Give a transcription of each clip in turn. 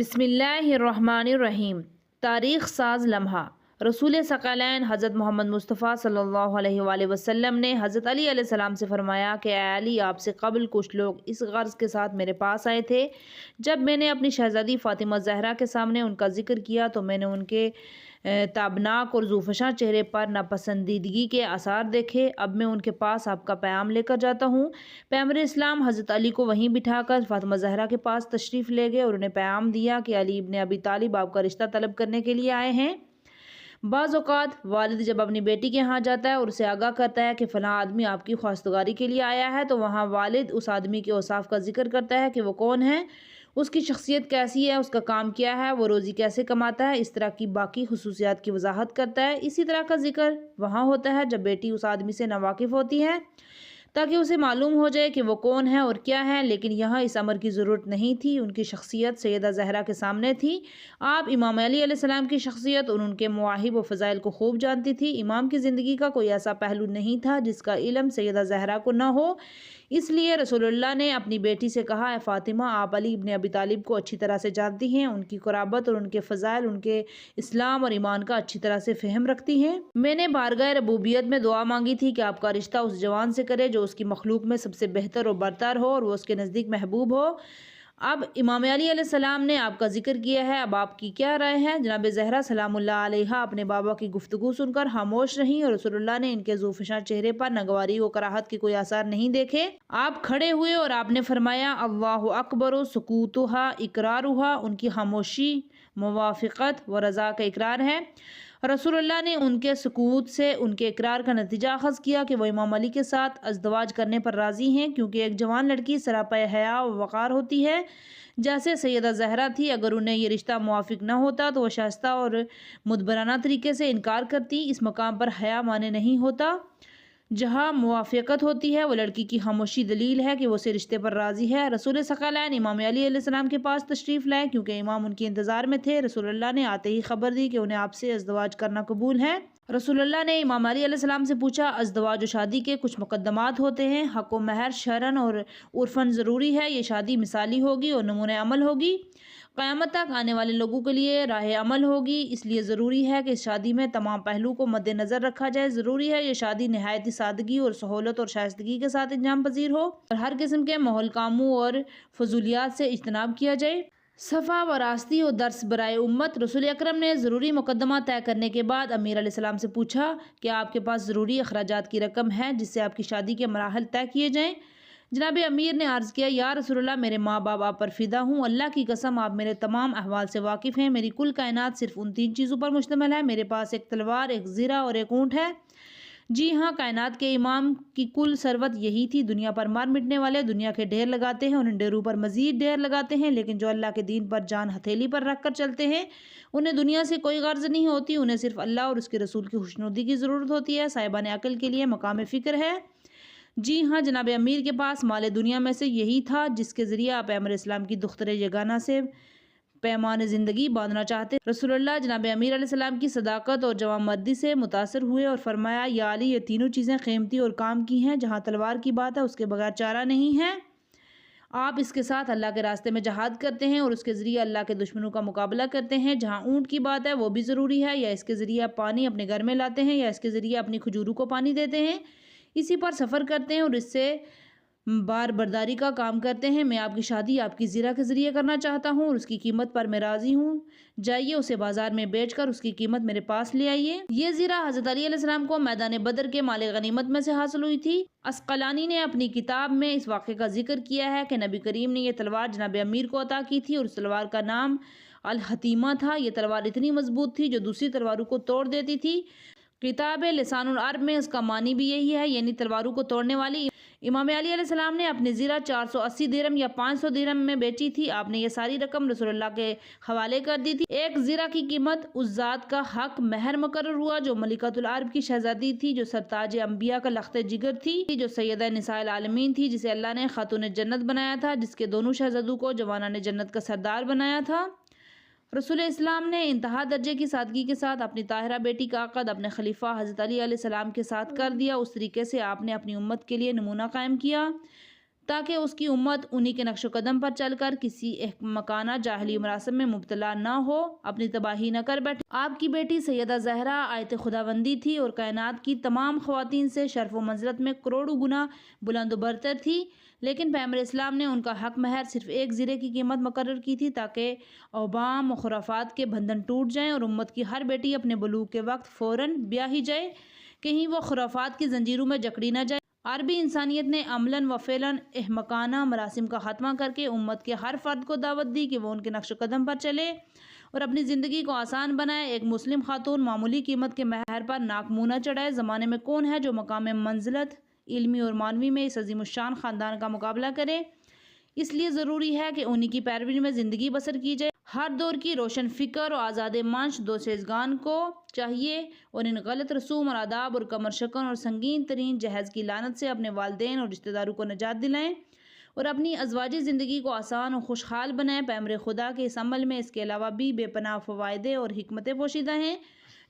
بسم اللہ الرحمن الرحیم۔ تاریخ ساز لمحہ۔ رسول ثقلین حضرت محمد مصطفیٰ صلی اللہ علیہ وآلہ وسلم نے حضرت علی علیہ السلام سے فرمایا کہ اے علی، آپ سے قبل کچھ لوگ اس غرض کے ساتھ میرے پاس آئے تھے۔ جب میں نے اپنی شہزادی فاطمہ زہرا کے سامنے ان کا ذکر کیا تو میں نے ان کے تابناک اور زوفشاں چہرے پر ناپسندیدگی کے آثار دیکھے۔ اب میں ان کے پاس آپ کا پیام لے کر جاتا ہوں۔ پیغمبر اسلام حضرت علی کو وہیں بٹھا کر فاطمہ زہرا کے پاس تشریف لے گئے اور انہیں پیام دیا کہ علی ابن ابی طالب آپ کا رشتہ طلب کرنے کے لیے آئے ہیں۔ بعض اوقات والد جب اپنی بیٹی کے ہاں جاتا ہے اور اسے آگاہ کرتا ہے کہ فلاں آدمی آپ کی خواستگاری کے لیے آیا ہے، تو وہاں والد اس آدمی کے اوصاف کا ذکر کرتا ہے کہ وہ کون ہے، اس کی شخصیت کیسی ہے، اس کا کام کیا ہے، وہ روزی کیسے کماتا ہے، اس طرح کی باقی خصوصیات کی وضاحت کرتا ہے۔ اسی طرح کا ذکر وہاں ہوتا ہے جب بیٹی اس آدمی سے ناواقف ہوتی ہے، تاکہ اسے معلوم ہو جائے کہ وہ کون ہے اور کیا ہے، لیکن یہاں اس امر کی ضرورت نہیں تھی۔ ان کی شخصیت سیدہ زہرا کے سامنے تھی۔ آپ امام علی علیہ السلام کی شخصیت اور ان کے مواہب و فضائل کو خوب جانتی تھی۔ امام کی زندگی کا کوئی ایسا پہلو نہیں تھا جس کا علم سیدہ زہرا کو نہ ہو، اس لیے رسول اللہ نے اپنی بیٹی سے کہا، اے فاطمہ، آپ علی ابن ابی طالب کو اچھی طرح سے جانتی ہیں، ان کی قرابت اور ان کے فضائل، ان کے اسلام اور ایمان کا اچھی طرح سے فہم رکھتی ہیں۔ میں نے بارگاہ ربوبیت میں دعا مانگی تھی کہ آپ کا رشتہ اس جوان سے کرے جو اس کی مخلوق میں سب سے بہتر اور برتر ہو اور وہ اس کے نزدیک محبوب ہو۔ اب امام علی علیہ السلام نے آپ کا ذکر کیا ہے، اب آپ کی کیا رائے ہے؟ جناب زہرا سلام اللہ علیہا اپنے بابا کی گفتگو سن کر خاموش رہیں اور رسول اللہ نے ان کے زوفشاں چہرے پر ناگواری و کراہت کے کوئی آثار نہیں دیکھے۔ آپ کھڑے ہوئے اور آپ نے فرمایا، اللہ اکبر سکوتھا اقرارھا، ان کی خاموشی موافقت و رضا کا اقرار ہے۔ رسول اللہ نے ان کے سکوت سے ان کے اقرار کا نتیجہ اخذ کیا کہ وہ امام علی کے ساتھ ازدواج کرنے پر راضی ہیں، کیونکہ ایک جوان لڑکی سراپا حیا و وقار ہوتی ہے جیسے سیدہ زہرا تھی۔ اگر انہیں یہ رشتہ موافق نہ ہوتا تو وہ شائستہ اور مدبرانہ طریقے سے انکار کرتی۔ اس مقام پر حیا معنی نہیں ہوتا۔ جہاں موافقت ہوتی ہے، وہ لڑکی کی خاموشی دلیل ہے کہ وہ اسے رشتے پر راضی ہے۔ رسول ثقلین امام علی علیہ السلام کے پاس تشریف لائے کیونکہ امام ان کے انتظار میں تھے۔ رسول اللہ نے آتے ہی خبر دی کہ انہیں آپ سے ازدواج کرنا قبول ہے۔ رسول اللہ نے امام علی علیہ السلام سے پوچھا، ازدواج و شادی کے کچھ مقدمات ہوتے ہیں، حق و مہر شرعاً اور عرفاً ضروری ہے۔ یہ شادی مثالی ہوگی اور نمونۂ عمل ہوگی، قیامت تک آنے والے لوگوں کے لیے راہ عمل ہوگی، اس لیے ضروری ہے کہ اس شادی میں تمام پہلو کو مد نظر رکھا جائے۔ ضروری ہے یہ شادی نہایت سادگی اور سہولت اور شائستگی کے ساتھ انجام پذیر ہو اور ہر قسم کے محل کاموں اور فضولیات سے اجتناب کیا جائے۔ صفا و راستی و درس برائے امت۔ رسول اکرم نے ضروری مقدمات طے کرنے کے بعد امیر علیہ السلام سے پوچھا کہ آپ کے پاس ضروری اخراجات کی رقم ہے جس سے آپ کی شادی کے مراحل طے کیے جائیں؟ جناب امیر نے عرض کیا، یا رسول اللہ، میرے ماں باپ آپ پر فدا ہوں، اللہ کی قسم آپ میرے تمام احوال سے واقف ہیں۔ میری کل کائنات صرف ان 3 چیزوں پر مشتمل ہے، میرے پاس ایک تلوار، ایک زرہ اور ایک اونٹ ہے۔ جی ہاں، کائنات کے امام کی کل ثروت یہی تھی۔ دنیا پر مار مٹنے والے دنیا کے ڈھیر لگاتے ہیں، ان ڈھیروں پر مزید ڈھیر لگاتے ہیں، لیکن جو اللہ کے دین پر جان ہتھیلی پر رکھ کر چلتے ہیں انہیں دنیا سے کوئی غرض نہیں ہوتی، انہیں صرف اللہ اور اس کے رسول کی خوشنودی کی ضرورت ہوتی ہے۔ صاحبان عقل کے لیے مقام فکر ہے۔ جی ہاں، جناب امیر کے پاس مال دنیا میں سے یہی تھا جس کے ذریعے آپ پیغمبر اسلام کی دختر یگانہ سے پیمان زندگی باندھنا چاہتے۔ رسول اللہ جناب امیر علیہ السلام کی صداقت اور جوانمردی سے متاثر ہوئے اور فرمایا، یا علی، یہ تینوں چیزیں قیمتی اور کام کی ہیں۔ جہاں تلوار کی بات ہے اس کے بغیر چارہ نہیں ہے۔ آپ اس کے ساتھ اللہ کے راستے میں جہاد کرتے ہیں اور اس کے ذریعے اللہ کے دشمنوں کا مقابلہ کرتے ہیں۔ جہاں اونٹ کی بات ہے وہ بھی ضروری ہے، یا اس کے ذریعے آپ پانی اپنے گھر میں لاتے ہیں یا اس کے ذریعے اپنی کھجوروں کو پانی دیتے ہیں، اسی پر سفر کرتے ہیں اور اس سے بار برداری کا کام کرتے ہیں۔ میں آپ کی شادی آپ کی زرہ کے ذریعے کرنا چاہتا ہوں اور اس کی قیمت پر میں راضی ہوں۔ جائیے اسے بازار میں بیچ کر اس کی قیمت میرے پاس لے آئیے۔ یہ زرہ حضرت علی علیہ السلام کو میدان بدر کے مال غنیمت میں سے حاصل ہوئی تھی۔ عسقلانی نے اپنی کتاب میں اس واقعے کا ذکر کیا ہے کہ نبی کریم نے یہ تلوار جناب امیر کو عطا کی تھی اور اس تلوار کا نام الحتیمہ تھا۔ یہ تلوار اتنی مضبوط تھی جو دوسری تلواروں کو توڑ دیتی تھی۔ کتاب لسان العرب میں اس کا معنی بھی یہی ہے، یعنی تلواروں کو توڑنے والی۔ امام علی علیہ السلام نے اپنی زرہ 480 درہم یا 500 درہم میں بیچی تھی۔ آپ نے یہ ساری رقم رسول اللہ کے حوالے کر دی تھی۔ ایک زرہ کی قیمت اس ذات کا حق مہر مقرر ہوا جو ملکۃ العرب کی شہزادی تھی، جو سرتاج انبیاء کا لخت جگر تھی، جو سیدہ نساء العالمین تھی، جسے اللہ نے خاتون جنت بنایا تھا، جس کے دونوں شہزادوں کو جوانان جنت کا سردار بنایا تھا۔ رسول اسلام نے انتہا درجے کی سادگی کے ساتھ اپنی طاہرہ بیٹی کا عقد اپنے خلیفہ حضرت علی علیہ السلام کے ساتھ کر دیا۔ اس طریقے سے آپ نے اپنی امت کے لیے نمونہ قائم کیا تاکہ اس کی امت انہی کے نقش و قدم پر چل کر کسی احمقانہ جاہلی مراسم میں مبتلا نہ ہو، اپنی تباہی نہ کر بیٹھے۔ آپ کی بیٹی سیدہ زہرا آیت خداوندی تھی اور کائنات کی تمام خواتین سے شرف و منزلت میں کروڑوں گنا بلند و برتر تھی، لیکن پیغمبر اسلام نے ان کا حق مہر صرف ایک زرے کی قیمت مقرر کی تھی تاکہ اوہام و خرافات کے بندھن ٹوٹ جائیں اور امت کی ہر بیٹی اپنے بلوغ کے وقت فوراً بیاہ ہی جائے، کہیں وہ خرافات کی زنجیروں میں جکڑی نہ جائے۔ عربی انسانیت نے عملاً و فعلاً احمقانہ مراسم کا خاتمہ کر کے امت کے ہر فرد کو دعوت دی کہ وہ ان کے نقش و قدم پر چلے اور اپنی زندگی کو آسان بنائے۔ ایک مسلم خاتون معمولی قیمت کے مہر پر ناک منہ نہ چڑھائے۔ زمانے میں کون ہے جو مقام منزلت علمی اور معنوی میں اس عظیم الشان خاندان کا مقابلہ کرے؟ اس لیے ضروری ہے کہ انہی کی پیروی میں زندگی بسر کی جائے۔ ہر دور کی روشن فکر اور آزاد منش دوسیزگان کو چاہیے اور ان غلط رسوم اور آداب اور کمر شکن اور سنگین ترین جہیز کی لعنت سے اپنے والدین اور رشتہ داروں کو نجات دلائیں اور اپنی ازواجی زندگی کو آسان اور خوشحال بنائیں۔ پیغمبر خدا کے اس عمل میں اس کے علاوہ بھی بے پناہ فوائد اور حکمتیں پوشیدہ ہیں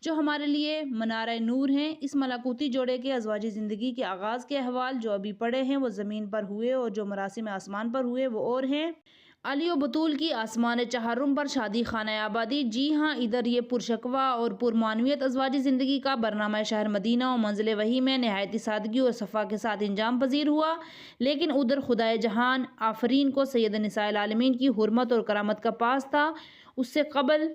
جو ہمارے لیے منارہ نور ہیں۔ اس ملاکوتی جوڑے کے ازواجی زندگی کے آغاز کے احوال جو ابھی پڑے ہیں وہ زمین پر ہوئے اور جو مراسم آسمان پر ہوئے وہ اور ہیں۔ علی و بطول کی آسمان چہارم پر شادی خانہ آبادی، جی ہاں، ادھر یہ پرشکوہ اور پرمعنویت ازواجی زندگی کا برنامہ شہر مدینہ و منزل وحی میں نہایت سادگی اور صفا کے ساتھ انجام پذیر ہوا، لیکن ادھر خدائے جہان آفرین کو سید نساء العالمین کی حرمت اور کرامت کا پاس تھا۔ اس سے قبل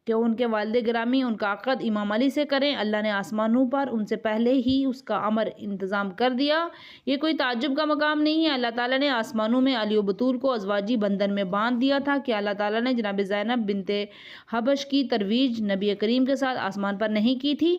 کہ ان کے والد گرامی ان کا عقد امام علی سے کریں، اللہ نے آسمانوں پر ان سے پہلے ہی اس کا امر انتظام کر دیا۔ یہ کوئی تعجب کا مقام نہیں ہے۔ اللہ تعالیٰ نے آسمانوں میں علی و بطول کو ازواجی بندھن میں باندھ دیا تھا کہ اللہ تعالیٰ نے جناب زینب بنت حبش کی ترویج نبی کریم کے ساتھ آسمان پر نہیں کی تھی،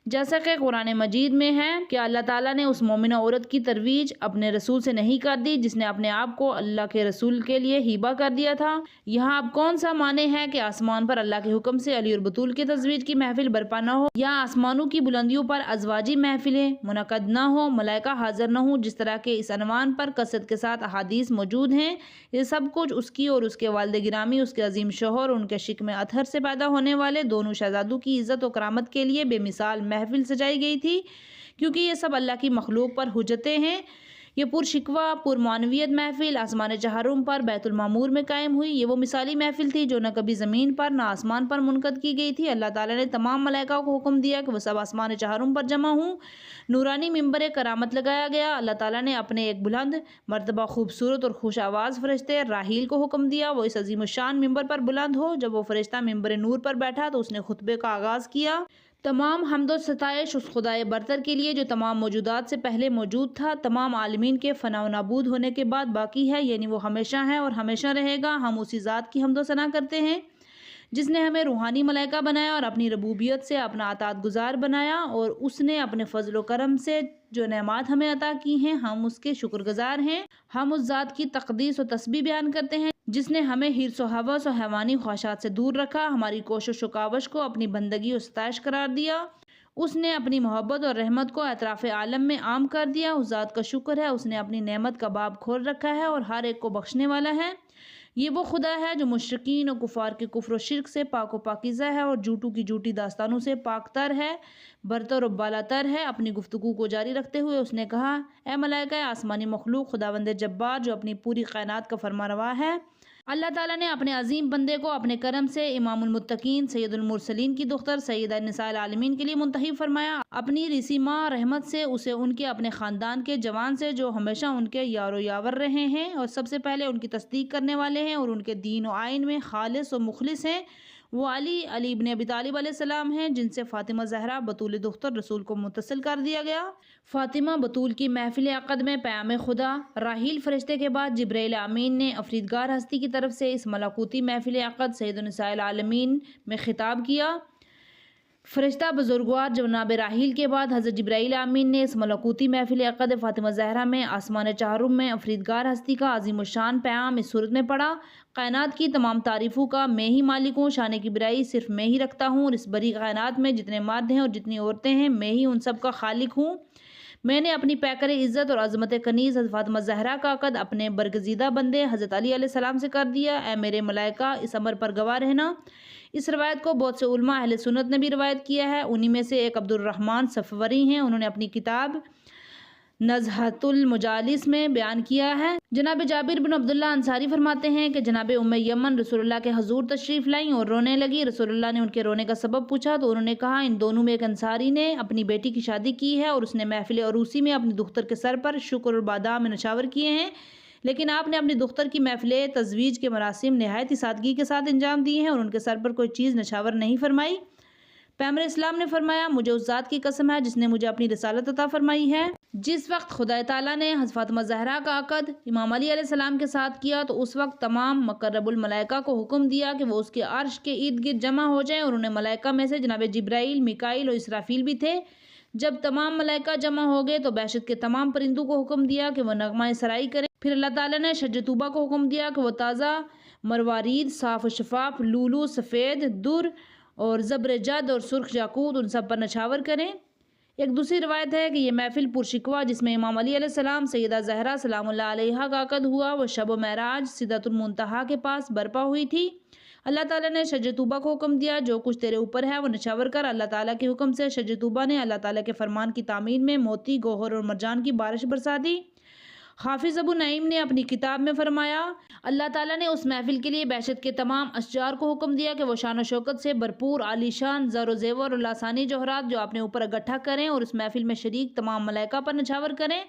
جیسا کہ قرآن مجید میں ہے کہ اللہ تعالیٰ نے اس مومنہ عورت کی ترویج اپنے رسول سے نہیں کر دی جس نے اپنے آپ کو اللہ کے رسول کے لیے ہبہ کر دیا تھا۔ یہاں اب کون سا معنی ہے کہ آسمان پر اللہ کے حکم سے علی اور بطول کی تزویج کی محفل برپا نہ ہو یا آسمانوں کی بلندیوں پر ازواجی محفلیں منعقد نہ ہوں، ملائکہ حاضر نہ ہوں، جس طرح کے اس عنوان پر کثرت کے ساتھ احادیث موجود ہیں۔ یہ سب کچھ اس کی اور اس کے والد گرامی، اس کے عظیم شوہر اور ان کے شکم اطہر سے پیدا ہونے والے دونوں شہزادوں کی عزت و کرامت کے لیے بے مثال محفل سجائی گئی تھی، کیونکہ یہ سب اللہ کی مخلوق پر حجتیں ہیں۔ یہ پرشکوہ پرمعنویت محفل آسمان چہارم پر بیت المعمور میں قائم ہوئی۔ یہ وہ مثالی محفل تھی جو نہ کبھی زمین پر نہ آسمان پر منعقد کی گئی تھی۔ اللہ تعالیٰ نے تمام ملائکہ کو حکم دیا کہ وہ سب آسمان چہارم پر جمع ہوں۔ نورانی ممبر کرامت لگایا گیا۔ اللہ تعالیٰ نے اپنے ایک بلند مرتبہ خوبصورت اور خوش آواز فرشتے راحیل کو حکم دیا وہ اس عظیم الشان ممبر پر بلند ہو۔ جب وہ فرشتہ ممبر نور پر بیٹھا تو اس نے خطبے کا آغاز کیا۔ تمام حمد و ستائش اس خدائے برتر کے لیے جو تمام موجودات سے پہلے موجود تھا، تمام عالمین کے فنا و نابود ہونے کے بعد باقی ہے، یعنی وہ ہمیشہ ہے اور ہمیشہ رہے گا۔ ہم اسی ذات کی حمد و ثنا کرتے ہیں جس نے ہمیں روحانی ملائکہ بنایا اور اپنی ربوبیت سے اپنا اطاعت گزار بنایا، اور اس نے اپنے فضل و کرم سے جو نعمات ہمیں عطا کی ہیں ہم اس کے شکر گزار ہیں۔ ہم اس ذات کی تقدیس و تسبیح بیان کرتے ہیں جس نے ہمیں حرص و ہوس و حیوانی خواہشات سے دور رکھا، ہماری کوشش و کاوش کو اپنی بندگی و ستائش قرار دیا۔ اس نے اپنی محبت اور رحمت کو اطراف عالم میں عام کر دیا۔ اس ذات کا شکر ہے، اس نے اپنی نعمت کا باب کھول رکھا ہے اور ہر ایک کو بخشنے والا ہے۔ یہ وہ خدا ہے جو مشرکین و کفار کے کفر و شرک سے پاک و پاکیزہ ہے اور جھوٹوں کی جھوٹی داستانوں سے پاک تر ہے، برتر و بالا تر ہے۔ اپنی گفتگو کو جاری رکھتے ہوئے اس نے کہا، اے ملائکہ آسمانی مخلوق، خداوند جبار جو اپنی پوری کائنات کا فرما روا ہے، اللہ تعالیٰ نے اپنے عظیم بندے کو اپنے کرم سے امام المتقین سید المرسلین کی دختر سیدہ نساء العالمین کے لیے منتخب فرمایا۔ اپنی رسیمہ رحمت سے اسے ان کے اپنے خاندان کے جوان سے جو ہمیشہ ان کے یار و یاور رہے ہیں اور سب سے پہلے ان کی تصدیق کرنے والے ہیں اور ان کے دین و آئین میں خالص و مخلص ہیں، وہ علی ابن ابی طالب علیہ السلام ہیں جن سے فاطمہ زہرا بطول دختر رسول کو متصل کر دیا گیا۔ فاطمہ بطول کی محفل عقد میں پیام خدا راحیل فرشتے کے بعد جبرائیل امین نے افریدگار ہستی کی طرف سے اس ملکوتی محفل عقد سید نساء العالمین میں خطاب کیا۔ فرشتہ بزرگوار جناب راحیل کے بعد حضرت جبرائیل امین نے اس ملکوتی محفل عقد فاطمہ زہرا میں آسمان چہارم میں افریدگار ہستی کا عظیم الشان پیام اس صورت میں پڑھا، کائنات کی تمام تعریفوں کا میں ہی مالک ہوں، شان کبریائی صرف میں ہی رکھتا ہوں، اور اس بڑی کائنات میں جتنے مرد ہیں اور جتنی عورتیں ہیں میں ہی ان سب کا خالق ہوں۔ میں نے اپنی پیکر عزت اور عظمت کنیز حضرت فاطمہ زہرا کا عقد اپنے برگزیدہ بندے حضرت علی علیہ السلام سے کر دیا۔ اے میرے ملائکہ اس امر پر گواہ رہنا۔ اس روایت کو بہت سے علماء اہل سنت نے بھی روایت کیا ہے۔ انہی میں سے ایک عبد الرحمن صفوری ہیں، انہوں نے اپنی کتاب نزہۃ المجالس میں بیان کیا ہے۔ جناب جابر بن عبداللہ انصاری فرماتے ہیں کہ جناب ام یمن رسول اللہ کے حضور تشریف لائیں اور رونے لگی۔ رسول اللہ نے ان کے رونے کا سبب پوچھا تو انہوں نے کہا، ان دونوں میں ایک انصاری نے اپنی بیٹی کی شادی کی ہے اور اس نے محفل عروسی میں اپنی دختر کے سر پر شکر اور بادام نچھاور کیے ہیں، لیکن آپ نے اپنی دختر کی محفل تزویج کے مراسم نہایت ہی سادگی کے ساتھ انجام دیے ہیں اور ان کے سر پر کوئی چیز نچھاور نہیں فرمائی۔ پیغمبر اسلام نے فرمایا، مجھے اس ذات کی قسم ہے جس نے مجھے اپنی رسالت عطا فرمائی ہے۔ جس وقت خدا تعالیٰ نے حضرت فاطمہ زہرا کا عقد امام علی علیہ السلام کے ساتھ کیا تو اس وقت تمام مقرب الملائکہ کو حکم دیا کہ وہ اس کے عرش کے ارد گرد جمع ہو جائیں، اور انہیں ملائکہ میں سے جناب جبرائیل، میکائیل اور اسرافیل بھی تھے۔ جب تمام ملائکہ جمع ہو گئے تو بہشت کے تمام پرندوں کو حکم دیا کہ وہ نغمہ سرائی کریں۔ پھر اللہ تعالیٰ نے شجر طوبہ کو حکم دیا کہ وہ تازہ مروارید، صاف و شفاف لولو، سفید در اور زبرجد اور سرخ یاقوت ان سب پر نچھاور کریں۔ ایک دوسری روایت ہے کہ یہ محفل پرشکوہ جس میں امام علی علیہ السلام، سیدہ زہرا سلام اللہ علیہا کا عقد ہوا، وہ شب و معراج سدرۃ المنتہا کے پاس برپا ہوئی تھی۔ اللہ تعالیٰ نے شجر طوبہ کو حکم دیا، جو کچھ تیرے اوپر ہے وہ نچھاور کر۔ اللہ تعالیٰ کے حکم سے شجر طوبہ نے اللہ تعالیٰ کے فرمان کی تعمیر میں موتی، گوہر اور مرجان کی بارش برسا دی۔ حافظ ابو نعیم نے اپنی کتاب میں فرمایا، اللہ تعالیٰ نے اس محفل کے لیے بہشت کے تمام اشجار کو حکم دیا کہ وہ شان و شوکت سے بھرپور عالی شان زر و زیور اور لاسانی جوہرات جو اپنے اوپر اکٹھا کریں اور اس محفل میں شریک تمام ملائکہ پر نچھاور کریں۔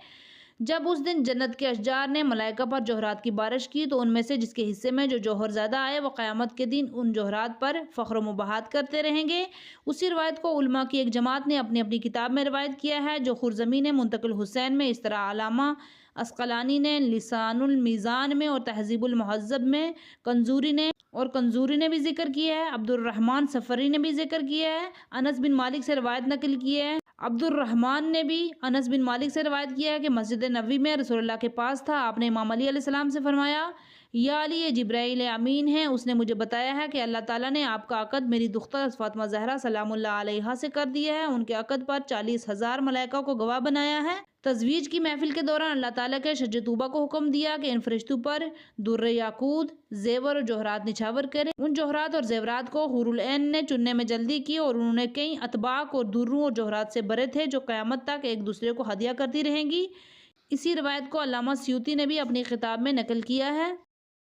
جب اس دن جنت کے اشجار نے ملائکہ پر جوہرات کی بارش کی تو ان میں سے جس کے حصے میں جو جوہر زیادہ آئے وہ قیامت کے دن ان جوہرات پر فخر و مباحات کرتے رہیں گے۔ اسی روایت کو علماء کی ایک جماعت نے اپنی اپنی کتاب میں روایت کیا ہے، جو خرزمی نے منتقل حسین میں، اس طرح علامہ عسقلانی نے لسان المیزان میں اور تہذیب المہذب میں، کنزوری نے بھی ذکر کیا ہے، عبد الرحمن سفری نے بھی ذکر کیا ہے، انس بن مالک سے روایت نقل کی ہے۔ عبد الرحمن نے بھی انس بن مالک سے روایت کیا ہے کہ مسجد نبوی میں رسول اللہ کے پاس تھا، آپ نے امام علی علیہ السلام سے فرمایا، یا علی، یہ جبرائیل امین ہے، اس نے مجھے بتایا ہے کہ اللہ تعالیٰ نے آپ کا عقد میری دختر فاطمہ زہرا سلام اللہ علیہا سے کر دیا ہے، ان کے عقد پر 40,000 ملائکہ کو گواہ بنایا ہے۔ تزویج کی محفل کے دوران اللہ تعالیٰ کے شجر طوبہ کو حکم دیا کہ ان فرشتوں پر در یاقوت، زیور اور جوہرات نچھاور کریں۔ ان جوہرات اور زیورات کو حور العین نے چننے میں جلدی کی اور انہوں نے کئی اطباق اور دروں اور جوہرات سے بھرے تھے جو قیامت تک ایک دوسرے کو ہدیہ کرتی رہیں گی۔ اسی روایت کو علامہ سیوطی نے بھی اپنی کتاب میں نقل کیا ہے۔